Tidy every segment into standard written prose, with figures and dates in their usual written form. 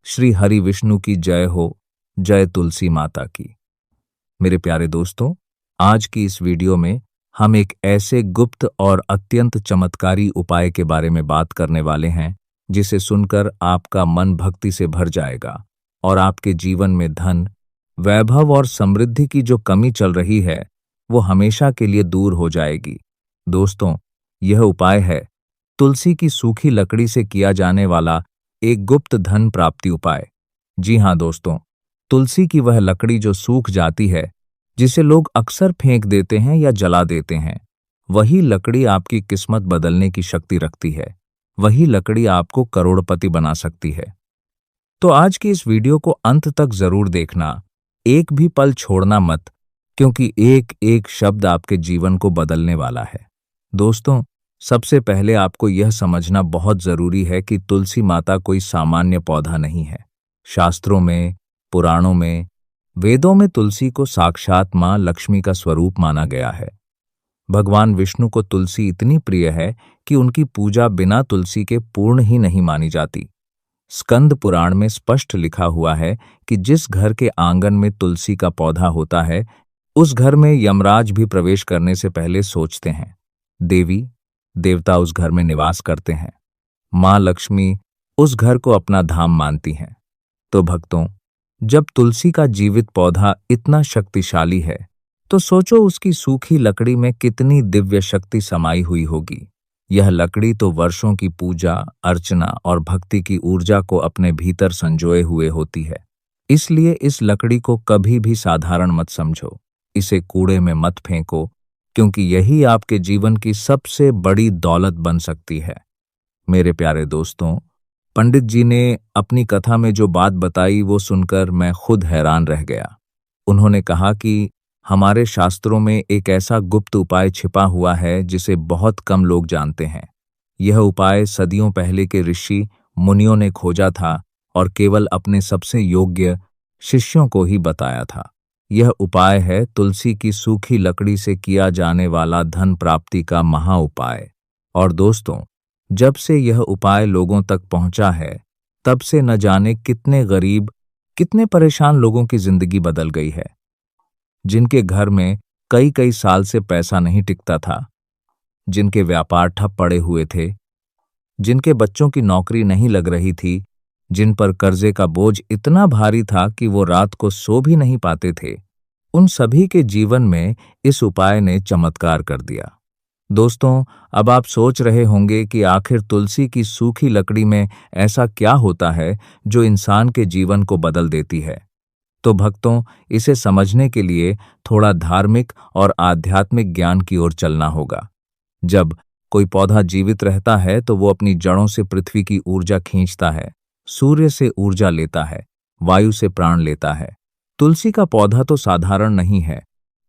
श्री हरि विष्णु की जय हो। जय तुलसी माता की। मेरे प्यारे दोस्तों, आज की इस वीडियो में हम एक ऐसे गुप्त और अत्यंत चमत्कारी उपाय के बारे में बात करने वाले हैं जिसे सुनकर आपका मन भक्ति से भर जाएगा और आपके जीवन में धन, वैभव और समृद्धि की जो कमी चल रही है वो हमेशा के लिए दूर हो जाएगी। दोस्तों, यह उपाय है तुलसी की सूखी लकड़ी से किया जाने वाला एक गुप्त धन प्राप्ति उपाय। जी हाँ दोस्तों, तुलसी की वह लकड़ी जो सूख जाती है, जिसे लोग अक्सर फेंक देते हैं या जला देते हैं, वही लकड़ी आपकी किस्मत बदलने की शक्ति रखती है। वही लकड़ी आपको करोड़पति बना सकती है। तो आज की इस वीडियो को अंत तक जरूर देखना, एक भी पल छोड़ना मत, क्योंकि एक एक शब्द आपके जीवन को बदलने वाला है। दोस्तों, सबसे पहले आपको यह समझना बहुत जरूरी है कि तुलसी माता कोई सामान्य पौधा नहीं है। शास्त्रों में, पुराणों में, वेदों में तुलसी को साक्षात मां लक्ष्मी का स्वरूप माना गया है। भगवान विष्णु को तुलसी इतनी प्रिय है कि उनकी पूजा बिना तुलसी के पूर्ण ही नहीं मानी जाती। स्कंद पुराण में स्पष्ट लिखा हुआ है कि जिस घर के आंगन में तुलसी का पौधा होता है, उस घर में यमराज भी प्रवेश करने से पहले सोचते हैं। देवी देवता उस घर में निवास करते हैं। मां लक्ष्मी उस घर को अपना धाम मानती हैं। तो भक्तों, जब तुलसी का जीवित पौधा इतना शक्तिशाली है, तो सोचो उसकी सूखी लकड़ी में कितनी दिव्य शक्ति समाई हुई होगी। यह लकड़ी तो वर्षों की पूजा, अर्चना और भक्ति की ऊर्जा को अपने भीतर संजोए हुए होती है। इसलिए इस लकड़ी को कभी भी साधारण मत समझो। इसे कूड़े में मत फेंको, क्योंकि यही आपके जीवन की सबसे बड़ी दौलत बन सकती है। मेरे प्यारे दोस्तों, पंडित जी ने अपनी कथा में जो बात बताई वो सुनकर मैं खुद हैरान रह गया। उन्होंने कहा कि हमारे शास्त्रों में एक ऐसा गुप्त उपाय छिपा हुआ है जिसे बहुत कम लोग जानते हैं। यह उपाय सदियों पहले के ऋषि मुनियों ने खोजा था और केवल अपने सबसे योग्य शिष्यों को ही बताया था। यह उपाय है तुलसी की सूखी लकड़ी से किया जाने वाला धन प्राप्ति का महा उपाय। और दोस्तों, जब से यह उपाय लोगों तक पहुंचा है, तब से न जाने कितने गरीब, कितने परेशान लोगों की जिंदगी बदल गई है। जिनके घर में कई कई साल से पैसा नहीं टिकता था, जिनके व्यापार ठप पड़े हुए थे, जिनके बच्चों की नौकरी नहीं लग रही थी, जिन पर कर्जे का बोझ इतना भारी था कि वो रात को सो भी नहीं पाते थे, उन सभी के जीवन में इस उपाय ने चमत्कार कर दिया। दोस्तों, अब आप सोच रहे होंगे कि आखिर तुलसी की सूखी लकड़ी में ऐसा क्या होता है जो इंसान के जीवन को बदल देती है। तो भक्तों, इसे समझने के लिए थोड़ा धार्मिक और आध्यात्मिक ज्ञान की ओर चलना होगा। जब कोई पौधा जीवित रहता है तो वो अपनी जड़ों से पृथ्वी की ऊर्जा खींचता है, सूर्य से ऊर्जा लेता है, वायु से प्राण लेता है। तुलसी का पौधा तो साधारण नहीं है।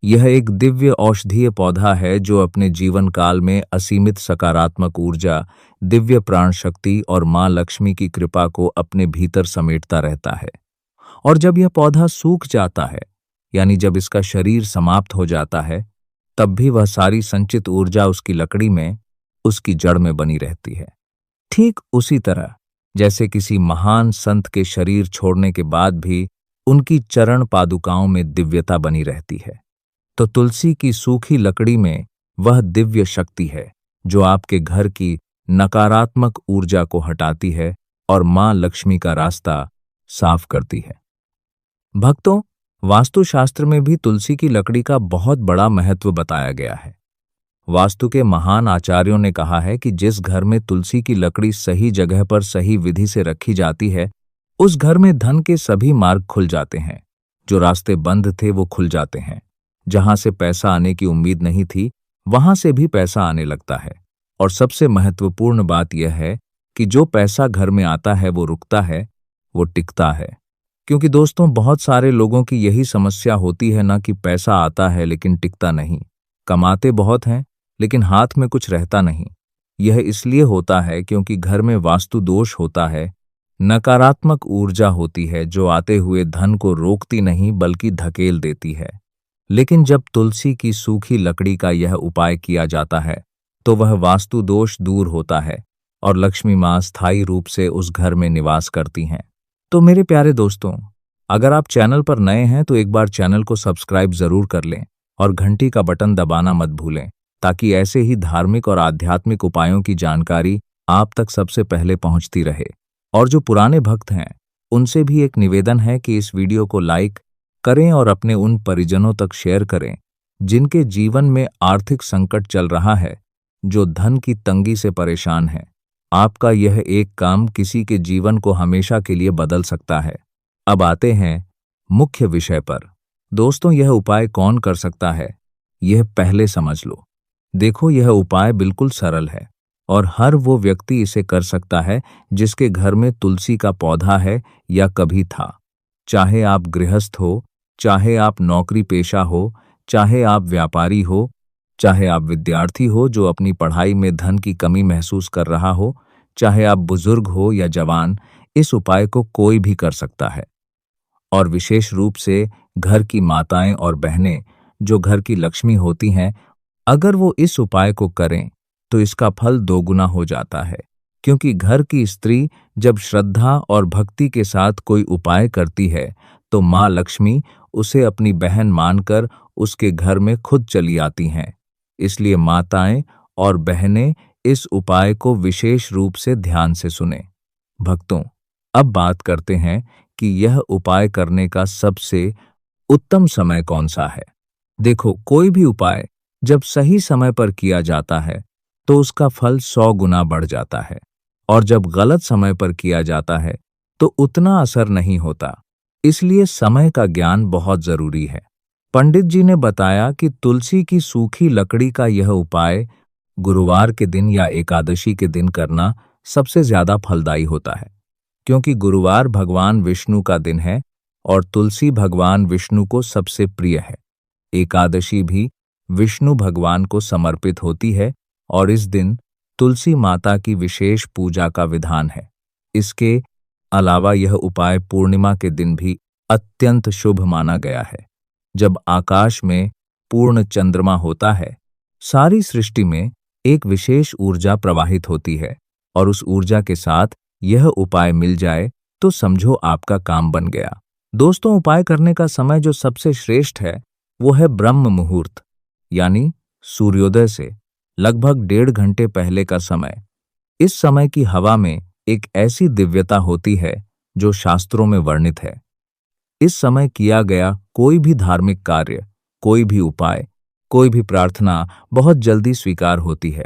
यह एक दिव्य औषधीय पौधा है जो अपने जीवन काल में असीमित सकारात्मक ऊर्जा, दिव्य प्राण शक्ति और मां लक्ष्मी की कृपा को अपने भीतर समेटता रहता है। और जब यह पौधा सूख जाता है, यानी जब इसका शरीर समाप्त हो जाता है, तब भी वह सारी संचित ऊर्जा उसकी लकड़ी में, उसकी जड़ में बनी रहती है। ठीक उसी तरह जैसे किसी महान संत के शरीर छोड़ने के बाद भी उनकी चरण पादुकाओं में दिव्यता बनी रहती है, तो तुलसी की सूखी लकड़ी में वह दिव्य शक्ति है जो आपके घर की नकारात्मक ऊर्जा को हटाती है और मां लक्ष्मी का रास्ता साफ करती है। भक्तों, वास्तुशास्त्र में भी तुलसी की लकड़ी का बहुत बड़ा महत्व बताया गया है। वास्तु के महान आचार्यों ने कहा है कि जिस घर में तुलसी की लकड़ी सही जगह पर सही विधि से रखी जाती है, उस घर में धन के सभी मार्ग खुल जाते हैं। जो रास्ते बंद थे वो खुल जाते हैं। जहां से पैसा आने की उम्मीद नहीं थी, वहां से भी पैसा आने लगता है। और सबसे महत्वपूर्ण बात यह है कि जो पैसा घर में आता है वो रुकता है, वो टिकता है। क्योंकि दोस्तों, बहुत सारे लोगों की यही समस्या होती है ना कि पैसा आता है लेकिन टिकता नहीं। कमाते बहुत हैं लेकिन हाथ में कुछ रहता नहीं। यह इसलिए होता है क्योंकि घर में वास्तु दोष होता है, नकारात्मक ऊर्जा होती है जो आते हुए धन को रोकती नहीं बल्कि धकेल देती है। लेकिन जब तुलसी की सूखी लकड़ी का यह उपाय किया जाता है तो वह वास्तु दोष दूर होता है और लक्ष्मी मां स्थायी रूप से उस घर में निवास करती हैं। तो मेरे प्यारे दोस्तों, अगर आप चैनल पर नए हैं तो एक बार चैनल को सब्सक्राइब जरूर कर लें और घंटी का बटन दबाना मत भूलें, ताकि ऐसे ही धार्मिक और आध्यात्मिक उपायों की जानकारी आप तक सबसे पहले पहुंचती रहे। और जो पुराने भक्त हैं, उनसे भी एक निवेदन है कि इस वीडियो को लाइक करें और अपने उन परिजनों तक शेयर करें जिनके जीवन में आर्थिक संकट चल रहा है, जो धन की तंगी से परेशान हैं। आपका यह एक काम किसी के जीवन को हमेशा के लिए बदल सकता है। अब आते हैं मुख्य विषय पर। दोस्तों, यह उपाय कौन कर सकता है, यह पहले समझ लो। देखो, यह उपाय बिल्कुल सरल है और हर वो व्यक्ति इसे कर सकता है जिसके घर में तुलसी का पौधा है या कभी था। चाहे आप गृहस्थ हो, चाहे आप नौकरी पेशा हो, चाहे आप व्यापारी हो, चाहे आप विद्यार्थी हो जो अपनी पढ़ाई में धन की कमी महसूस कर रहा हो, चाहे आप बुजुर्ग हो या जवान, इस उपाय को कोई भी कर सकता है। और विशेष रूप से घर की माताएं और बहनें, जो घर की लक्ष्मी होती हैं, अगर वो इस उपाय को करें तो इसका फल दोगुना हो जाता है। क्योंकि घर की स्त्री जब श्रद्धा और भक्ति के साथ कोई उपाय करती है तो माँ लक्ष्मी उसे अपनी बहन मानकर उसके घर में खुद चली आती हैं। इसलिए माताएं और बहनें इस उपाय को विशेष रूप से ध्यान से सुने। भक्तों, अब बात करते हैं कि यह उपाय करने का सबसे उत्तम समय कौन सा है। देखो, कोई भी उपाय जब सही समय पर किया जाता है तो उसका फल 100 गुना बढ़ जाता है, और जब गलत समय पर किया जाता है तो उतना असर नहीं होता। इसलिए समय का ज्ञान बहुत जरूरी है। पंडित जी ने बताया कि तुलसी की सूखी लकड़ी का यह उपाय गुरुवार के दिन या एकादशी के दिन करना सबसे ज्यादा फलदायी होता है, क्योंकि गुरुवार भगवान विष्णु का दिन है और तुलसी भगवान विष्णु को सबसे प्रिय है। एकादशी भी विष्णु भगवान को समर्पित होती है और इस दिन तुलसी माता की विशेष पूजा का विधान है। इसके अलावा यह उपाय पूर्णिमा के दिन भी अत्यंत शुभ माना गया है। जब आकाश में पूर्ण चंद्रमा होता है, सारी सृष्टि में एक विशेष ऊर्जा प्रवाहित होती है और उस ऊर्जा के साथ यह उपाय मिल जाए तो समझो आपका काम बन गया। दोस्तों, उपाय करने का समय जो सबसे श्रेष्ठ है वो है ब्रह्म मुहूर्त, यानी सूर्योदय से लगभग 1.5 घंटे पहले का समय। इस समय की हवा में एक ऐसी दिव्यता होती है जो शास्त्रों में वर्णित है। इस समय किया गया कोई भी धार्मिक कार्य, कोई भी उपाय, कोई भी प्रार्थना बहुत जल्दी स्वीकार होती है।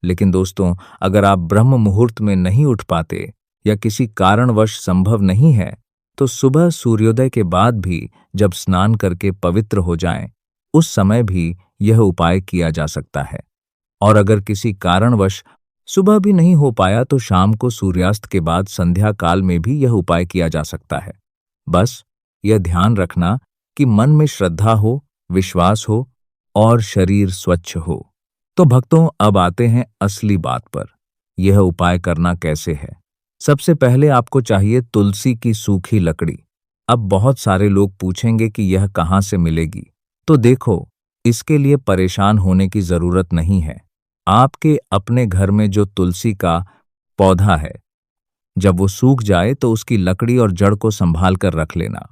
लेकिन दोस्तों, अगर आप ब्रह्म मुहूर्त में नहीं उठ पाते या किसी कारणवश संभव नहीं है, तो सुबह सूर्योदय के बाद भी जब स्नान करके पवित्र हो जाएं, उस समय भी यह उपाय किया जा सकता है। और अगर किसी कारणवश सुबह भी नहीं हो पाया तो शाम को सूर्यास्त के बाद संध्या काल में भी यह उपाय किया जा सकता है। बस यह ध्यान रखना कि मन में श्रद्धा हो, विश्वास हो और शरीर स्वच्छ हो। तो भक्तों, अब आते हैं असली बात पर। यह उपाय करना कैसे है। सबसे पहले आपको चाहिए तुलसी की सूखी लकड़ी। अब बहुत सारे लोग पूछेंगे कि यह कहाँ से मिलेगी। तो देखो, इसके लिए परेशान होने की जरूरत नहीं है। आपके अपने घर में जो तुलसी का पौधा है, जब वो सूख जाए तो उसकी लकड़ी और जड़ को संभाल कर रख लेना।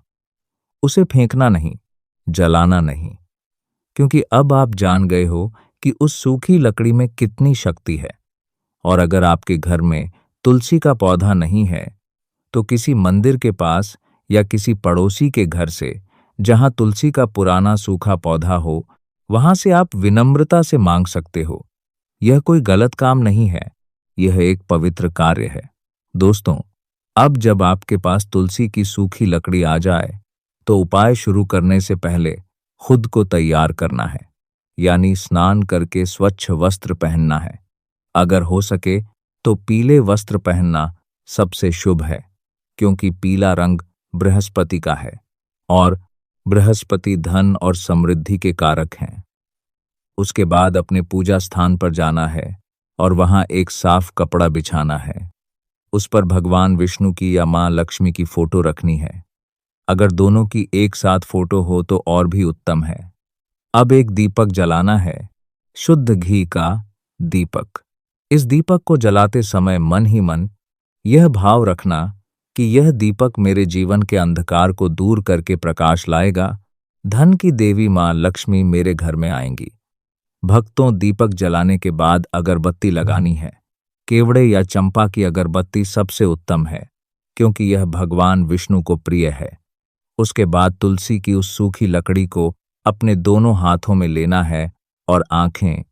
उसे फेंकना नहीं, जलाना नहीं, क्योंकि अब आप जान गए हो कि उस सूखी लकड़ी में कितनी शक्ति है। और अगर आपके घर में तुलसी का पौधा नहीं है तो किसी मंदिर के पास या किसी पड़ोसी के घर से, जहां तुलसी का पुराना सूखा पौधा हो, वहां से आप विनम्रता से मांग सकते हो। यह कोई गलत काम नहीं है, यह एक पवित्र कार्य है। दोस्तों, अब जब आपके पास तुलसी की सूखी लकड़ी आ जाए तो उपाय शुरू करने से पहले खुद को तैयार करना है, यानी स्नान करके स्वच्छ वस्त्र पहनना है। अगर हो सके तो पीले वस्त्र पहनना सबसे शुभ है, क्योंकि पीला रंग बृहस्पति का है और बृहस्पति धन और समृद्धि के कारक हैं। उसके बाद अपने पूजा स्थान पर जाना है और वहां एक साफ कपड़ा बिछाना है। उस पर भगवान विष्णु की या मां लक्ष्मी की फोटो रखनी है। अगर दोनों की एक साथ फोटो हो तो और भी उत्तम है। अब एक दीपक जलाना है, शुद्ध घी का दीपक। इस दीपक को जलाते समय मन ही मन यह भाव रखना कि यह दीपक मेरे जीवन के अंधकार को दूर करके प्रकाश लाएगा। धन की देवी माँ लक्ष्मी मेरे घर में आएंगी। भक्तों, दीपक जलाने के बाद अगरबत्ती लगानी है। केवड़े या चंपा की अगरबत्ती सबसे उत्तम है, क्योंकि यह भगवान विष्णु को प्रिय है। उसके बाद तुलसी की उस सूखी लकड़ी को अपने दोनों हाथों में लेना है और आंखें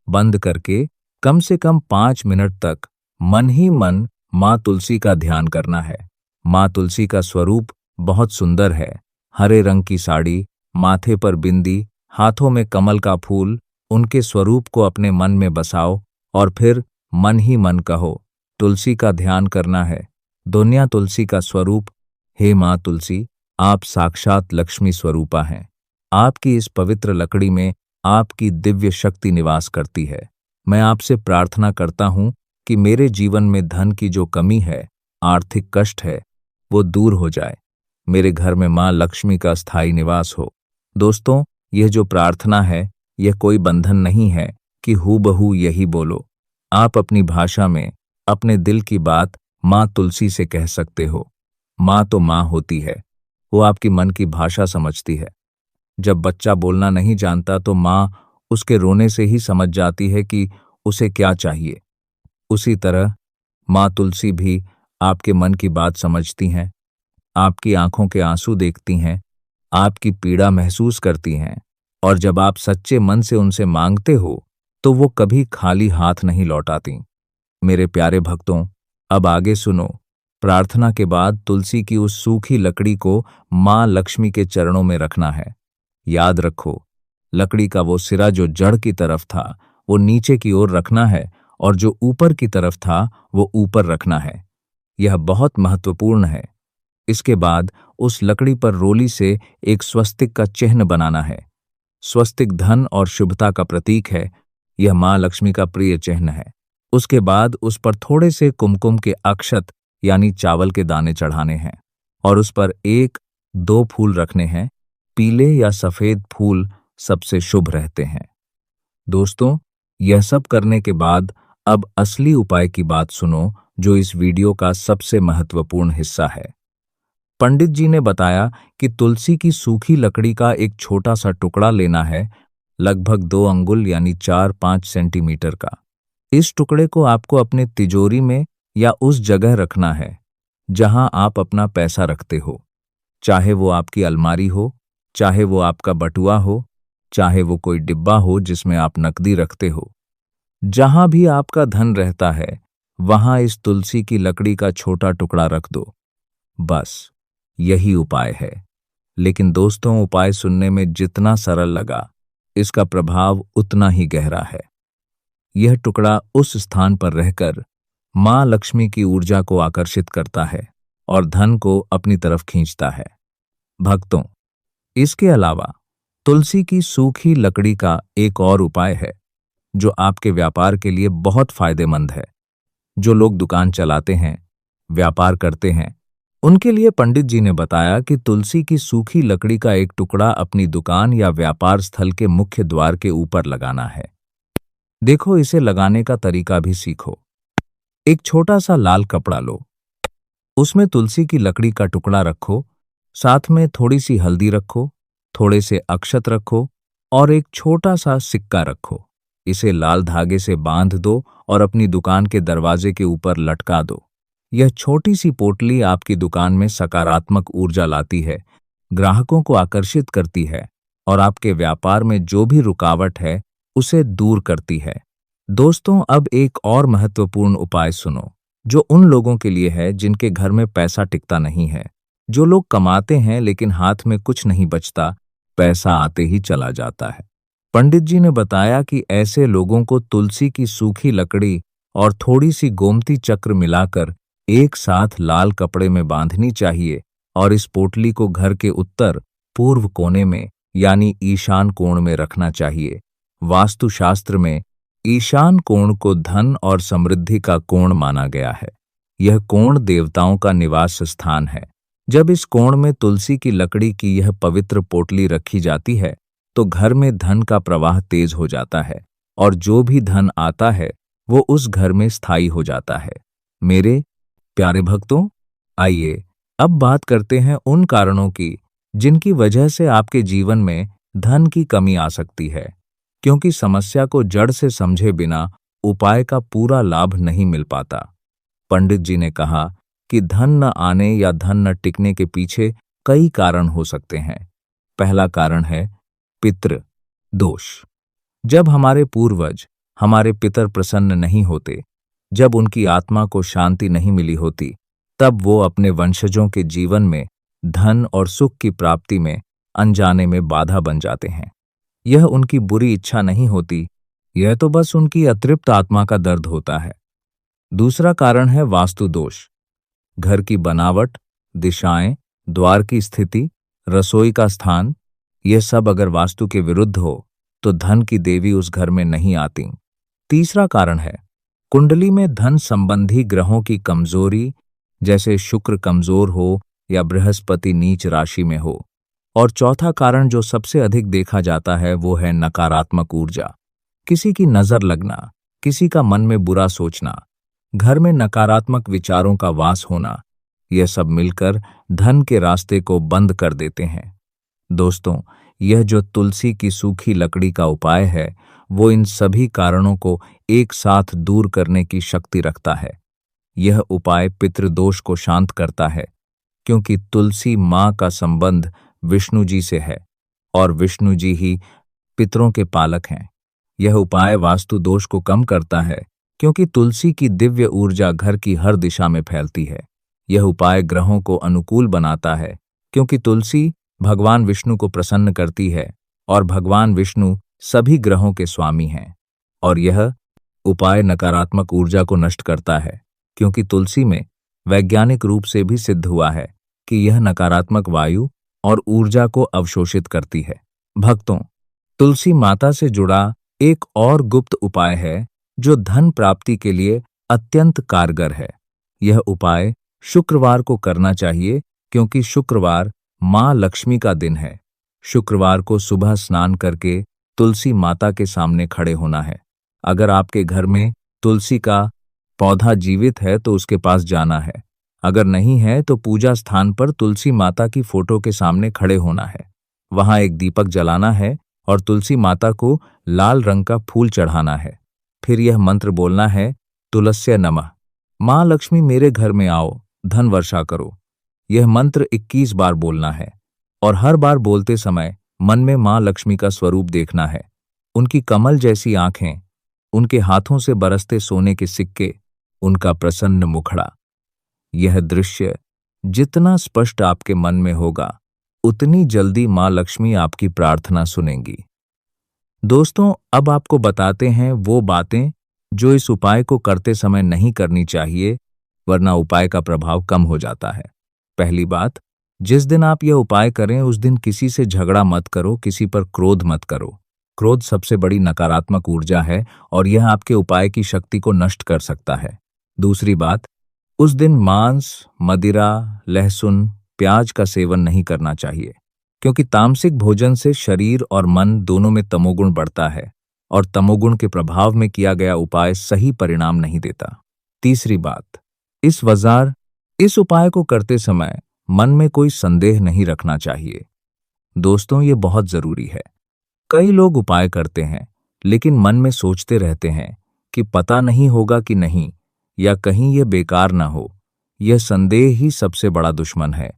बंद करके कम से कम 5 मिनट तक मन ही मन माँ तुलसी का ध्यान करना है। माँ तुलसी का स्वरूप बहुत सुंदर है। हरे रंग की साड़ी, माथे पर बिंदी, हाथों में कमल का फूल। उनके स्वरूप को अपने मन में बसाओ और फिर मन ही मन कहो, तुलसी का ध्यान करना है। दुनिया तुलसी का स्वरूप, हे माँ तुलसी, आप साक्षात लक्ष्मी स्वरूपा हैं। आपकी इस पवित्र लकड़ी में आपकी दिव्य शक्ति निवास करती है। मैं आपसे प्रार्थना करता हूं कि मेरे जीवन में धन की जो कमी है, आर्थिक कष्ट है, वो दूर हो जाए। मेरे घर में माँ लक्ष्मी का स्थायी निवास हो। दोस्तों, यह जो प्रार्थना है, यह कोई बंधन नहीं है कि हूबहू यही बोलो। आप अपनी भाषा में अपने दिल की बात माँ तुलसी से कह सकते हो। माँ तो माँ होती है, वो आपकी मन की भाषा समझती है। जब बच्चा बोलना नहीं जानता तो माँ उसके रोने से ही समझ जाती है कि उसे क्या चाहिए। उसी तरह माँ तुलसी भी आपके मन की बात समझती हैं, आपकी आंखों के आंसू देखती हैं, आपकी पीड़ा महसूस करती हैं, और जब आप सच्चे मन से उनसे मांगते हो तो वो कभी खाली हाथ नहीं लौटाती। मेरे प्यारे भक्तों, अब आगे सुनो। प्रार्थना के बाद तुलसी की उस सूखी लकड़ी को माँ लक्ष्मी के चरणों में रखना है। याद रखो, लकड़ी का वो सिरा जो जड़ की तरफ था वो नीचे की ओर रखना है, और जो ऊपर की तरफ था वो ऊपर रखना है। यह बहुत महत्वपूर्ण है। इसके बाद उस लकड़ी पर रोली से एक स्वस्तिक का चिन्ह बनाना है। स्वस्तिक धन और शुभता का प्रतीक है। यह माँ लक्ष्मी का प्रिय चिन्ह है। उसके बाद उस पर थोड़े से कुमकुम के अक्षत यानी चावल के दाने चढ़ाने हैं, और उस पर 1-2 फूल रखने हैं। पीले या सफेद फूल सबसे शुभ रहते हैं। दोस्तों, यह सब करने के बाद अब असली उपाय की बात सुनो, जो इस वीडियो का सबसे महत्वपूर्ण हिस्सा है। पंडित जी ने बताया कि तुलसी की सूखी लकड़ी का एक छोटा सा टुकड़ा लेना है, लगभग 2 अंगुल यानी 4-5 सेंटीमीटर का। इस टुकड़े को आपको अपने तिजोरी में या उस जगह रखना है जहां आप अपना पैसा रखते हो। चाहे वो आपकी अलमारी हो, चाहे वो आपका बटुआ हो, चाहे वो कोई डिब्बा हो जिसमें आप नकदी रखते हो। जहां भी आपका धन रहता है, वहां इस तुलसी की लकड़ी का छोटा टुकड़ा रख दो। बस यही उपाय है। लेकिन दोस्तों, उपाय सुनने में जितना सरल लगा, इसका प्रभाव उतना ही गहरा है। यह टुकड़ा उस स्थान पर रहकर माँ लक्ष्मी की ऊर्जा को आकर्षित करता है और धन को अपनी तरफ खींचता है। भक्तों, इसके अलावा तुलसी की सूखी लकड़ी का एक और उपाय है जो आपके व्यापार के लिए बहुत फायदेमंद है। जो लोग दुकान चलाते हैं, व्यापार करते हैं, उनके लिए पंडित जी ने बताया कि तुलसी की सूखी लकड़ी का एक टुकड़ा अपनी दुकान या व्यापार स्थल के मुख्य द्वार के ऊपर लगाना है। देखो, इसे लगाने का तरीका भी सीखो। एक छोटा सा लाल कपड़ा लो, उसमें तुलसी की लकड़ी का टुकड़ा रखो, साथ में थोड़ी सी हल्दी रखो, थोड़े से अक्षत रखो और एक छोटा सा सिक्का रखो। इसे लाल धागे से बांध दो और अपनी दुकान के दरवाजे के ऊपर लटका दो। यह छोटी सी पोटली आपकी दुकान में सकारात्मक ऊर्जा लाती है, ग्राहकों को आकर्षित करती है और आपके व्यापार में जो भी रुकावट है उसे दूर करती है। दोस्तों, अब एक और महत्वपूर्ण उपाय सुनो, जो उन लोगों के लिए है जिनके घर में पैसा टिकता नहीं है। जो लोग कमाते हैं लेकिन हाथ में कुछ नहीं बचता, पैसा आते ही चला जाता है। पंडित जी ने बताया कि ऐसे लोगों को तुलसी की सूखी लकड़ी और थोड़ी सी गोमती चक्र मिलाकर एक साथ लाल कपड़े में बांधनी चाहिए और इस पोटली को घर के उत्तर पूर्व कोने में यानी ईशान कोण में रखना चाहिए। वास्तुशास्त्र में ईशान कोण को धन और समृद्धि का कोण माना गया है। यह कोण देवताओं का निवास स्थान है। जब इस कोण में तुलसी की लकड़ी की यह पवित्र पोटली रखी जाती है तो घर में धन का प्रवाह तेज हो जाता है और जो भी धन आता है वो उस घर में स्थायी हो जाता है। मेरे प्यारे भक्तों, आइए अब बात करते हैं उन कारणों की जिनकी वजह से आपके जीवन में धन की कमी आ सकती है, क्योंकि समस्या को जड़ से समझे बिना उपाय का पूरा लाभ नहीं मिल पाता। पंडित जी ने कहा कि धन न आने या धन न टिकने के पीछे कई कारण हो सकते हैं। पहला कारण है पितृ दोष। जब हमारे पूर्वज, हमारे पितर प्रसन्न नहीं होते, जब उनकी आत्मा को शांति नहीं मिली होती, तब वो अपने वंशजों के जीवन में धन और सुख की प्राप्ति में अनजाने में बाधा बन जाते हैं। यह उनकी बुरी इच्छा नहीं होती, यह तो बस उनकी अतृप्त आत्मा का दर्द होता है। दूसरा कारण है वास्तु दोष। घर की बनावट, दिशाएं, द्वार की स्थिति, रसोई का स्थान, यह सब अगर वास्तु के विरुद्ध हो तो धन की देवी उस घर में नहीं आती। तीसरा कारण है कुंडली में धन संबंधी ग्रहों की कमजोरी, जैसे शुक्र कमजोर हो या बृहस्पति नीच राशि में हो। और चौथा कारण जो सबसे अधिक देखा जाता है वो है नकारात्मक ऊर्जा। किसी की नजर लगना, किसी का मन में बुरा सोचना, घर में नकारात्मक विचारों का वास होना, यह सब मिलकर धन के रास्ते को बंद कर देते हैं। दोस्तों, यह जो तुलसी की सूखी लकड़ी का उपाय है, वो इन सभी कारणों को एक साथ दूर करने की शक्ति रखता है। यह उपाय पितृदोष को शांत करता है, क्योंकि तुलसी माँ का संबंध विष्णु जी से है और विष्णु जी ही पितरों के पालक हैं। यह उपाय वास्तु दोष को कम करता है, क्योंकि तुलसी की दिव्य ऊर्जा घर की हर दिशा में फैलती है। यह उपाय ग्रहों को अनुकूल बनाता है, क्योंकि तुलसी भगवान विष्णु को प्रसन्न करती है और भगवान विष्णु सभी ग्रहों के स्वामी हैं। और यह उपाय नकारात्मक ऊर्जा को नष्ट करता है, क्योंकि तुलसी में वैज्ञानिक रूप से भी सिद्ध हुआ है कि यह नकारात्मक वायु और ऊर्जा को अवशोषित करती है। भक्तों, तुलसी माता से जुड़ा एक और गुप्त उपाय है जो धन प्राप्ति के लिए अत्यंत कारगर है। यह उपाय शुक्रवार को करना चाहिए, क्योंकि शुक्रवार माँ लक्ष्मी का दिन है। शुक्रवार को सुबह स्नान करके तुलसी माता के सामने खड़े होना है। अगर आपके घर में तुलसी का पौधा जीवित है तो उसके पास जाना है। अगर नहीं है तो पूजा स्थान पर तुलसी माता की फोटो के सामने खड़े होना है। वहां एक दीपक जलाना है और तुलसी माता को लाल रंग का फूल चढ़ाना है। फिर यह मंत्र बोलना है, तुलस्य नमः, माँ लक्ष्मी मेरे घर में आओ, धन वर्षा करो। यह मंत्र 21 बार बोलना है और हर बार बोलते समय मन में माँ लक्ष्मी का स्वरूप देखना है। उनकी कमल जैसी आंखें, उनके हाथों से बरसते सोने के सिक्के, उनका प्रसन्न मुखड़ा। यह दृश्य जितना स्पष्ट आपके मन में होगा, उतनी जल्दी माँ लक्ष्मी आपकी प्रार्थना सुनेंगी। दोस्तों, अब आपको बताते हैं वो बातें जो इस उपाय को करते समय नहीं करनी चाहिए, वरना उपाय का प्रभाव कम हो जाता है। पहली बात, जिस दिन आप यह उपाय करें उस दिन किसी से झगड़ा मत करो, किसी पर क्रोध मत करो। क्रोध सबसे बड़ी नकारात्मक ऊर्जा है और यह आपके उपाय की शक्ति को नष्ट कर सकता है। दूसरी बात, उस दिन मांस, मदिरा, लहसुन, प्याज का सेवन नहीं करना चाहिए, क्योंकि तामसिक भोजन से शरीर और मन दोनों में तमोगुण बढ़ता है और तमोगुण के प्रभाव में किया गया उपाय सही परिणाम नहीं देता। तीसरी बात, इस उपाय को करते समय मन में कोई संदेह नहीं रखना चाहिए। दोस्तों, ये बहुत जरूरी है। कई लोग उपाय करते हैं लेकिन मन में सोचते रहते हैं कि पता नहीं होगा कि नहीं, या कहीं ये बेकार ना हो। यह संदेह ही सबसे बड़ा दुश्मन है।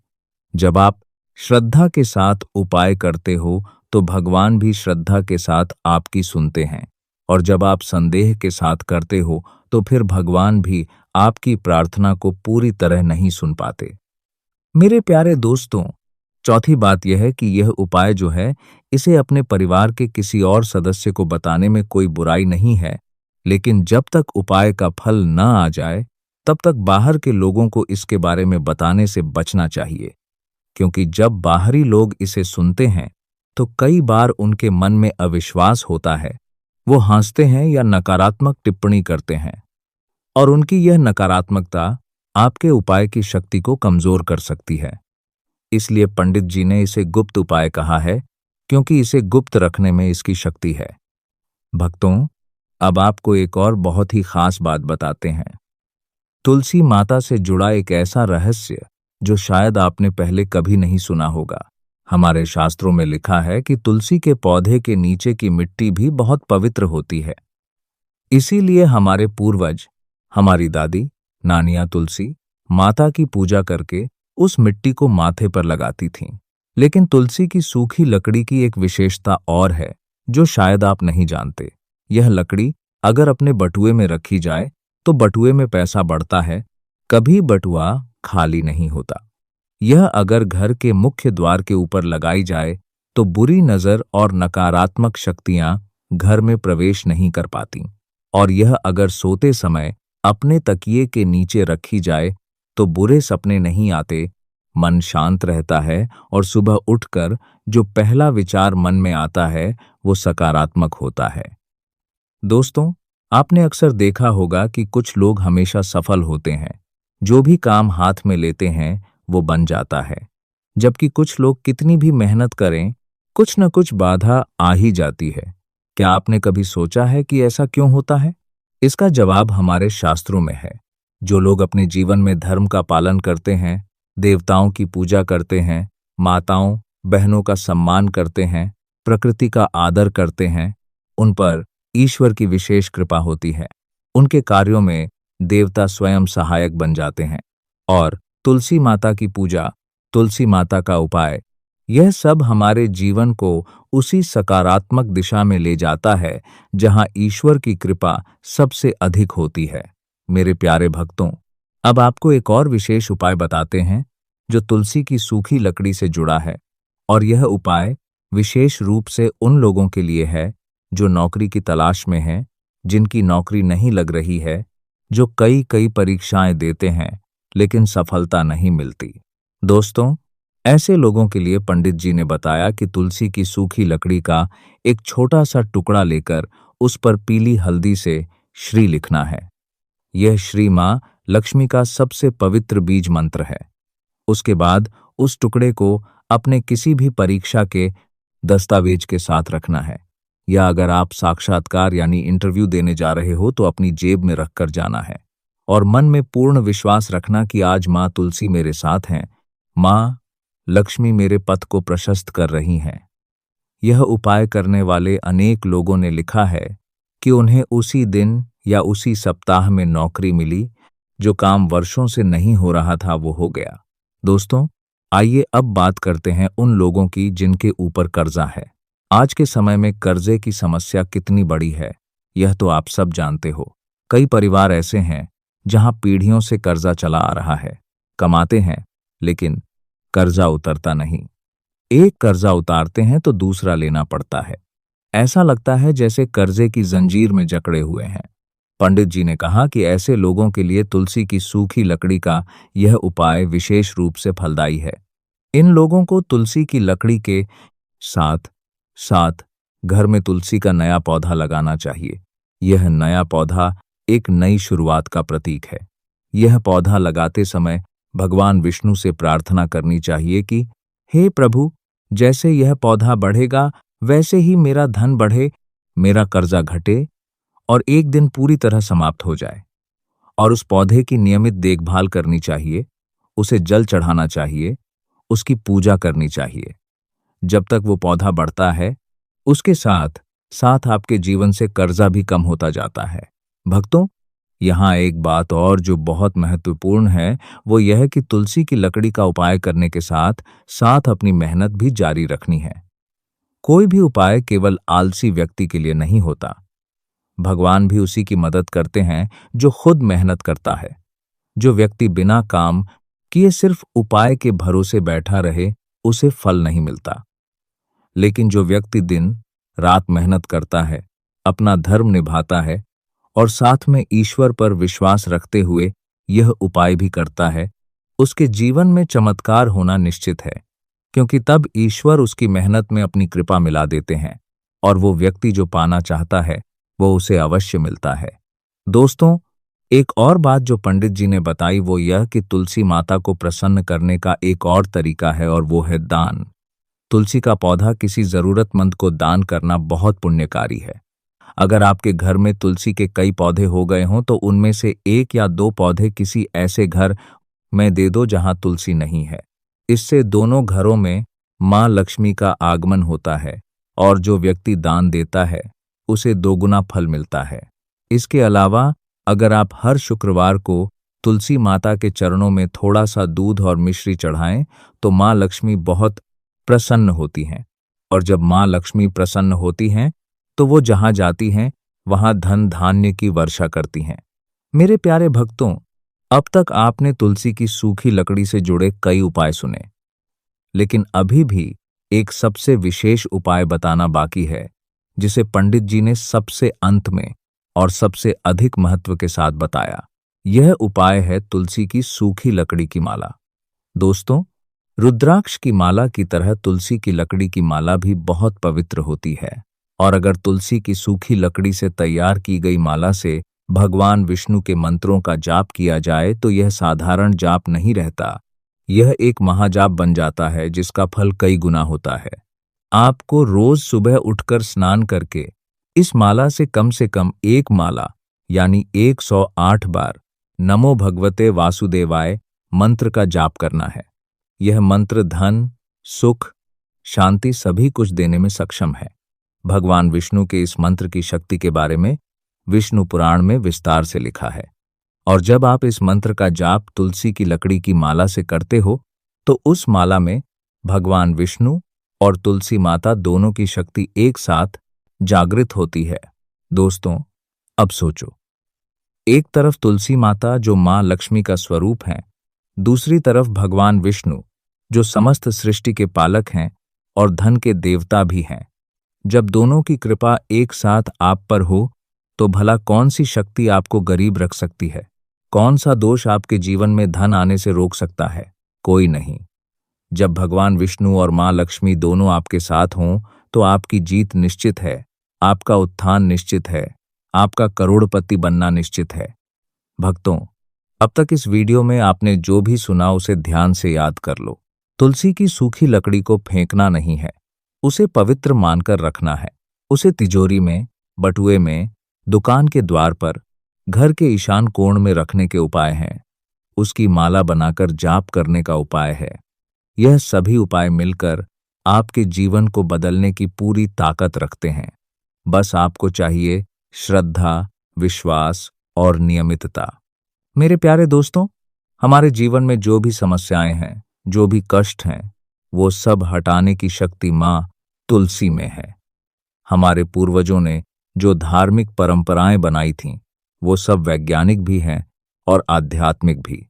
जब आप श्रद्धा के साथ उपाय करते हो तो भगवान भी श्रद्धा के साथ आपकी सुनते हैं, और जब आप संदेह के साथ करते हो तो फिर भगवान भी आपकी प्रार्थना को पूरी तरह नहीं सुन पाते। मेरे प्यारे दोस्तों, चौथी बात यह है कि यह उपाय जो है, इसे अपने परिवार के किसी और सदस्य को बताने में कोई बुराई नहीं है, लेकिन जब तक उपाय का फल न आ जाए तब तक बाहर के लोगों को इसके बारे में बताने से बचना चाहिए, क्योंकि जब बाहरी लोग इसे सुनते हैं तो कई बार उनके मन में अविश्वास होता है। वो हंसते हैं या नकारात्मक टिप्पणी करते हैं, और उनकी यह नकारात्मकता आपके उपाय की शक्ति को कमजोर कर सकती है। इसलिए पंडित जी ने इसे गुप्त उपाय कहा है, क्योंकि इसे गुप्त रखने में इसकी शक्ति है। भक्तों, अब आपको एक और बहुत ही खास बात बताते हैं। तुलसी माता से जुड़ा एक ऐसा रहस्य जो शायद आपने पहले कभी नहीं सुना होगा। हमारे शास्त्रों में लिखा है कि तुलसी के पौधे के नीचे की मिट्टी भी बहुत पवित्र होती है। इसीलिए हमारे पूर्वज, हमारी दादी नानियां तुलसी माता की पूजा करके उस मिट्टी को माथे पर लगाती थीं। लेकिन तुलसी की सूखी लकड़ी की एक विशेषता और है जो शायद आप नहीं जानते। यह लकड़ी अगर अपने बटुए में रखी जाए तो बटुए में पैसा बढ़ता है, कभी बटुआ खाली नहीं होता। यह अगर घर के मुख्य द्वार के ऊपर लगाई जाए तो बुरी नजर और नकारात्मक शक्तियां घर में प्रवेश नहीं कर पाती। और यह अगर सोते समय अपने तकिए के नीचे रखी जाए तो बुरे सपने नहीं आते, मन शांत रहता है और सुबह उठकर जो पहला विचार मन में आता है वो सकारात्मक होता है। दोस्तों, आपने अक्सर देखा होगा कि कुछ लोग हमेशा सफल होते हैं, जो भी काम हाथ में लेते हैं वो बन जाता है, जबकि कुछ लोग कितनी भी मेहनत करें कुछ न कुछ बाधा आ ही जाती है। क्या आपने कभी सोचा है कि ऐसा क्यों होता है? इसका जवाब हमारे शास्त्रों में है। जो लोग अपने जीवन में धर्म का पालन करते हैं, देवताओं की पूजा करते हैं, माताओं बहनों का सम्मान करते हैं, प्रकृति का आदर करते हैं, उन पर ईश्वर की विशेष कृपा होती है। उनके कार्यों में देवता स्वयं सहायक बन जाते हैं। और तुलसी माता की पूजा, तुलसी माता का उपाय, यह सब हमारे जीवन को उसी सकारात्मक दिशा में ले जाता है जहां ईश्वर की कृपा सबसे अधिक होती है। मेरे प्यारे भक्तों, अब आपको एक और विशेष उपाय बताते हैं जो तुलसी की सूखी लकड़ी से जुड़ा है। और यह उपाय विशेष रूप से उन लोगों के लिए है जो नौकरी की तलाश में हैं, जिनकी नौकरी नहीं लग रही है, जो कई परीक्षाएं देते हैं लेकिन सफलता नहीं मिलती। दोस्तों, ऐसे लोगों के लिए पंडित जी ने बताया कि तुलसी की सूखी लकड़ी का एक छोटा सा टुकड़ा लेकर उस पर पीली हल्दी से श्री लिखना है। यह श्री मां लक्ष्मी का सबसे पवित्र बीज मंत्र है। उसके बाद उस टुकड़े को अपने किसी भी परीक्षा के दस्तावेज के साथ रखना है, या अगर आप साक्षात्कार यानी इंटरव्यू देने जा रहे हो तो अपनी जेब में रखकर जाना है। और मन में पूर्ण विश्वास रखना कि आज मां तुलसी मेरे साथ हैं, मां लक्ष्मी मेरे पथ को प्रशस्त कर रही हैं। यह उपाय करने वाले अनेक लोगों ने लिखा है कि उन्हें उसी दिन या उसी सप्ताह में नौकरी मिली, जो काम वर्षों से नहीं हो रहा था वो हो गया। दोस्तों, आइए अब बात करते हैं उन लोगों की जिनके ऊपर कर्जा है। आज के समय में कर्जे की समस्या कितनी बड़ी है यह तो आप सब जानते हो। कई परिवार ऐसे हैं जहां पीढ़ियों से कर्जा चला आ रहा है, कमाते हैं लेकिन कर्जा उतरता नहीं। एक कर्जा उतारते हैं तो दूसरा लेना पड़ता है। ऐसा लगता है जैसे कर्जे की जंजीर में जकड़े हुए हैं। पंडित जी ने कहा कि ऐसे लोगों के लिए तुलसी की सूखी लकड़ी का यह उपाय विशेष रूप से फलदायी है। इन लोगों को तुलसी की लकड़ी के साथ साथ घर में तुलसी का नया पौधा लगाना चाहिए। यह नया पौधा एक नई शुरुआत का प्रतीक है। यह पौधा लगाते समय भगवान विष्णु से प्रार्थना करनी चाहिए कि हे प्रभु, जैसे यह पौधा बढ़ेगा वैसे ही मेरा धन बढ़े, मेरा कर्जा घटे और एक दिन पूरी तरह समाप्त हो जाए। और उस पौधे की नियमित देखभाल करनी चाहिए, उसे जल चढ़ाना चाहिए, उसकी पूजा करनी चाहिए। जब तक वो पौधा बढ़ता है, उसके साथ साथ आपके जीवन से कर्जा भी कम होता जाता है। भक्तों, यहाँ एक बात और जो बहुत महत्वपूर्ण है वो यह है कि तुलसी की लकड़ी का उपाय करने के साथ साथ अपनी मेहनत भी जारी रखनी है। कोई भी उपाय केवल आलसी व्यक्ति के लिए नहीं होता। भगवान भी उसी की मदद करते हैं जो खुद मेहनत करता है। जो व्यक्ति बिना काम किए सिर्फ उपाय के भरोसे बैठा रहे, उसे फल नहीं मिलता। लेकिन जो व्यक्ति दिन रात मेहनत करता है, अपना धर्म निभाता है और साथ में ईश्वर पर विश्वास रखते हुए यह उपाय भी करता है, उसके जीवन में चमत्कार होना निश्चित है, क्योंकि तब ईश्वर उसकी मेहनत में अपनी कृपा मिला देते हैं और वो व्यक्ति जो पाना चाहता है वो उसे अवश्य मिलता है। दोस्तों, एक और बात जो पंडित जी ने बताई वो यह कि तुलसी माता को प्रसन्न करने का एक और तरीका है और वो है दान। तुलसी का पौधा किसी जरूरतमंद को दान करना बहुत पुण्यकारी है। अगर आपके घर में तुलसी के कई पौधे हो गए हों तो उनमें से 1 या 2 पौधे किसी ऐसे घर में दे दो जहां तुलसी नहीं है। इससे दोनों घरों में मां लक्ष्मी का आगमन होता है और जो व्यक्ति दान देता है उसे दोगुना फल मिलता है। इसके अलावा अगर आप हर शुक्रवार को तुलसी माता के चरणों में थोड़ा सा दूध और मिश्री चढ़ाएं तो मां लक्ष्मी बहुत प्रसन्न होती हैं, और जब मां लक्ष्मी प्रसन्न होती हैं तो वो जहां जाती हैं वहां धन धान्य की वर्षा करती हैं। मेरे प्यारे भक्तों, अब तक आपने तुलसी की सूखी लकड़ी से जुड़े कई उपाय सुने, लेकिन अभी भी एक सबसे विशेष उपाय बताना बाकी है जिसे पंडित जी ने सबसे अंत में और सबसे अधिक महत्व के साथ बताया। यह उपाय है तुलसी की सूखी लकड़ी की माला। दोस्तों, रुद्राक्ष की माला की तरह तुलसी की लकड़ी की माला भी बहुत पवित्र होती है, और अगर तुलसी की सूखी लकड़ी से तैयार की गई माला से भगवान विष्णु के मंत्रों का जाप किया जाए तो यह साधारण जाप नहीं रहता, यह एक महाजाप बन जाता है जिसका फल कई गुना होता है। आपको रोज सुबह उठकर स्नान करके इस माला से कम एक माला यानी 108 बार नमो भगवते वासुदेवाय मंत्र का जाप करना है। यह मंत्र धन, सुख, शांति सभी कुछ देने में सक्षम है। भगवान विष्णु के इस मंत्र की शक्ति के बारे में विष्णु पुराण में विस्तार से लिखा है, और जब आप इस मंत्र का जाप तुलसी की लकड़ी की माला से करते हो तो उस माला में भगवान विष्णु और तुलसी माता दोनों की शक्ति एक साथ जागृत होती है। दोस्तों, अब सोचो, एक तरफ तुलसी माता जो मां लक्ष्मी का स्वरूप हैं, दूसरी तरफ भगवान विष्णु जो समस्त सृष्टि के पालक हैं और धन के देवता भी हैं। जब दोनों की कृपा एक साथ आप पर हो तो भला कौन सी शक्ति आपको गरीब रख सकती है? कौन सा दोष आपके जीवन में धन आने से रोक सकता है? कोई नहीं। जब भगवान विष्णु और मां लक्ष्मी दोनों आपके साथ हों तो आपकी जीत निश्चित है, आपका उत्थान निश्चित है, आपका करोड़पति बनना निश्चित है। भक्तों, अब तक इस वीडियो में आपने जो भी सुना उसे ध्यान से याद कर लो। तुलसी की सूखी लकड़ी को फेंकना नहीं है, उसे पवित्र मानकर रखना है। उसे तिजोरी में, बटुए में, दुकान के द्वार पर, घर के ईशान कोण में रखने के उपाय हैं। उसकी माला बनाकर जाप करने का उपाय है। यह सभी उपाय मिलकर आपके जीवन को बदलने की पूरी ताकत रखते हैं। बस आपको चाहिए श्रद्धा, विश्वास और नियमितता। मेरे प्यारे दोस्तों, हमारे जीवन में जो भी समस्याएं हैं, जो भी कष्ट हैं, वो सब हटाने की शक्ति मां तुलसी में है। हमारे पूर्वजों ने जो धार्मिक परंपराएं बनाई थीं, वो सब वैज्ञानिक भी हैं और आध्यात्मिक भी।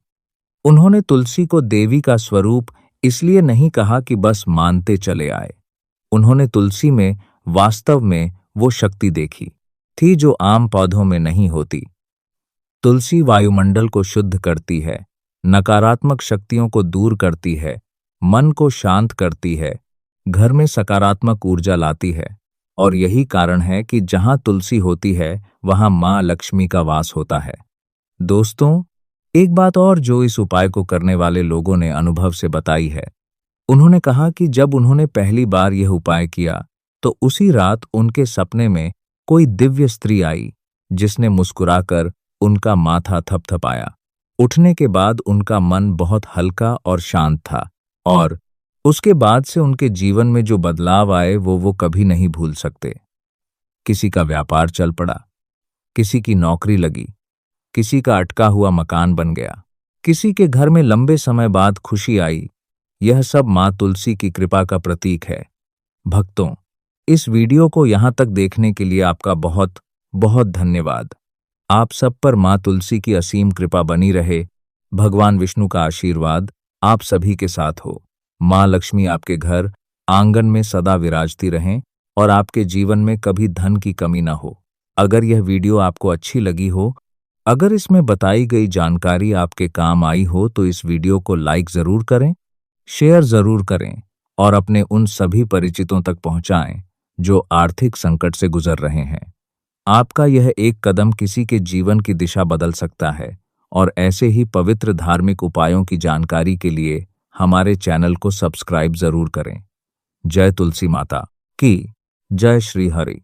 उन्होंने तुलसी को देवी का स्वरूप इसलिए नहीं कहा कि बस मानते चले आए। उन्होंने तुलसी में वास्तव में वो शक्ति देखी थी जो आम पौधों में नहीं होती। तुलसी वायुमंडल को शुद्ध करती है, नकारात्मक शक्तियों को दूर करती है, मन को शांत करती है, घर में सकारात्मक ऊर्जा लाती है, और यही कारण है कि जहां तुलसी होती है वहां मां लक्ष्मी का वास होता है। दोस्तों, एक बात और जो इस उपाय को करने वाले लोगों ने अनुभव से बताई है, उन्होंने कहा कि जब उन्होंने पहली बार यह उपाय किया तो उसी रात उनके सपने में कोई दिव्य स्त्री आई जिसने मुस्कुराकर उनका माथा थपथपाया। उठने के बाद उनका मन बहुत हल्का और शांत था, और उसके बाद से उनके जीवन में जो बदलाव आए वो कभी नहीं भूल सकते। किसी का व्यापार चल पड़ा, किसी की नौकरी लगी, किसी का अटका हुआ मकान बन गया, किसी के घर में लंबे समय बाद खुशी आई। यह सब मां तुलसी की कृपा का प्रतीक है। भक्तों, इस वीडियो को यहां तक देखने के लिए आपका बहुत बहुत धन्यवाद। आप सब पर मां तुलसी की असीम कृपा बनी रहे। भगवान विष्णु का आशीर्वाद आप सभी के साथ हो। मां लक्ष्मी आपके घर आंगन में सदा विराजती रहें और आपके जीवन में कभी धन की कमी न हो। अगर यह वीडियो आपको अच्छी लगी हो, अगर इसमें बताई गई जानकारी आपके काम आई हो तो इस वीडियो को लाइक जरूर करें, शेयर जरूर करें और अपने उन सभी परिचितों तक पहुंचाएं जो आर्थिक संकट से गुजर रहे हैं। आपका यह एक कदम किसी के जीवन की दिशा बदल सकता है, और ऐसे ही पवित्र धार्मिक उपायों की जानकारी के लिए हमारे चैनल को सब्सक्राइब जरूर करें। जय तुलसी माता की जय। श्री हरि।